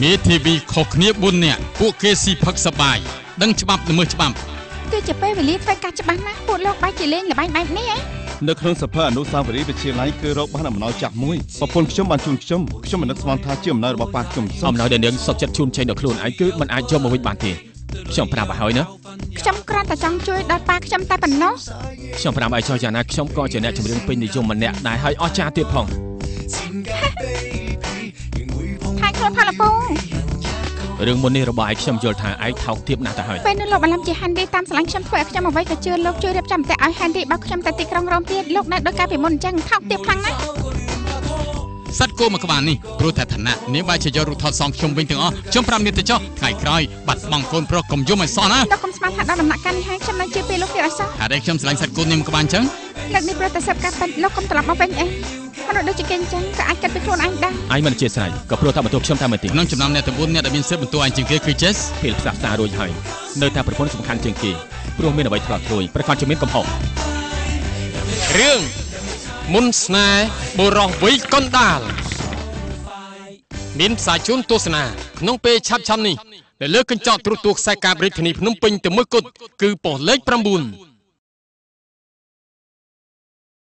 មេធាវីខុសគ្នា4នាក់ពួកគេស៊ីផឹកសបាយដឹងច្បាប់ល្មើសច្បាប់គឺជាពេលវេលាធ្វើការច្បាស់ណាស់ពួកលោកបាយជាលេងល្បែងបែបនេះនៅក្នុងសភៅអនុស្សាវរីយ៍វិទ្យាល័យគឺរកបានអំណោយចាស់មួយប្រពន្ធខ្ញុំបានជូនខ្ញុំមិននឹកស្មានថាជាអំណោយរបស់ប៉ាខ្ញុំអំណោយដែលនាងសុខចិត្តជូនចេញដល់ខ្លួនឯងគឺមិនអាចយកមកវិញបានទេខ្ញុំប្រាប់ឲ្យហើយណាខ្ញុំគ្រាន់តែចង់ជួយដល់ប៉ាខ្ញុំតែប៉ុណ្ណោះខ្ញុំប្រាប់ឲ្យចោះយ៉ាងណាខ្ញុំក៏ជាអ្នកចម្រៀងពេញនិយមម្នាក់ដែរហើយអស្ចារ្យទៀតផងថៃខ្លួនផលពូរឿងមុននេះរបស់ឯងខ្ញុំយល់ថាឯងថោកទាបណាស់ទៅហើយពេលនោះលោកបាឡំជា Handy តាមស្រឡាញ់ខ្ញុំធ្វើឲ្យខ្ញុំអ្វីក៏ជឿលោកជួយរៀបចំតែឲ្យ Handy របស់ខ្ញុំទៅទីក្រុងរ៉ូមទៀតលោកនៅដោយការពីមុនអញ្ចឹងថោកទាបខ្លាំងណាស់សត្វគោមកក្បាលនេះព្រោះតែឋានៈនាងបាយជាយករូបថតសងខ្ញុំវិញទាំងអស់ខ្ញុំ5នាទីចុះថ្ងៃក្រោយបាត់បង់កូនប្រុសកុំយំឲ្យសោះណាលោកកុំស្មានថាដល់ដំណាក់កាលនេះហើយខ្ញុំនឹងជឿពេលលោកទៀតឲ្យសោះហេតុអីខ្ញុំស្រឡាញ់សត្វគោនាងមកក្បាលអញ្ចឹងលើកនេះព្រោះតែសិបការប៉ិនលោកកុំត្រឡប់មកវិញអីមនុស្សដូចជាគេអញ្ចឹងក៏អាចគិតពីខ្លួនឯងដែរឯងមិនអធិស្ឋានក៏ព្រោះថាបន្ទោខ្ញុំតែមួយទីក្នុងចំណោមអ្នកទាំង4អ្នកដែលមានសិទ្ធិបន្ទោឯងជាងគេគឺ Jess ពេលផ្សះផ្សារួចហើយនៅតែប្រពន្ធសំខាន់ជាងគេព្រោះមានអ្វីឆ្លោះឆ្លួយប្រកាសជាមានកំហុសរឿងមុនស្នេហ៍បុរសវ័យកណ្ដាលមានផ្សាយជូនទស្សនាក្នុងពេលឆាប់ៗនេះដែលលើកកញ្ចក់ទូរទស្សន៍ខ្សែកាបរាជធានីភ្នំពេញទៅមួយគត់គឺប៉ុស្តិ៍លេខ9